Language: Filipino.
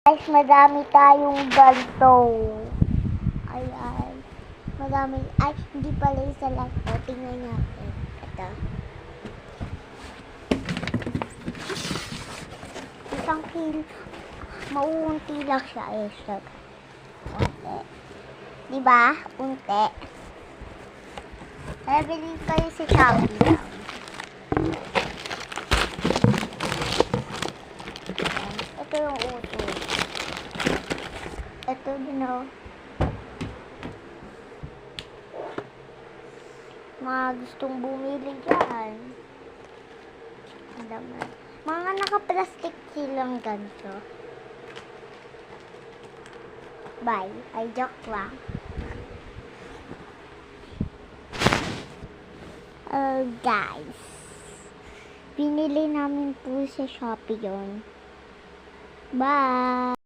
Guys, madami tayong ganito. Ayan. Madami. Ay, hindi pala isa lang. O, tingnan natin. Ito. Isang kilo. Mauunti lang siya. Unti. Diba? Unti. Kaya bilhin kayo sa Shopee lang. Ito yung uto. Ito din o. Mga gustong bumili dyan. Mga naka-plastic silang ganito. Bye. Ay, joke lang. Guys. Pinili namin po sa Shopee yun. Bye!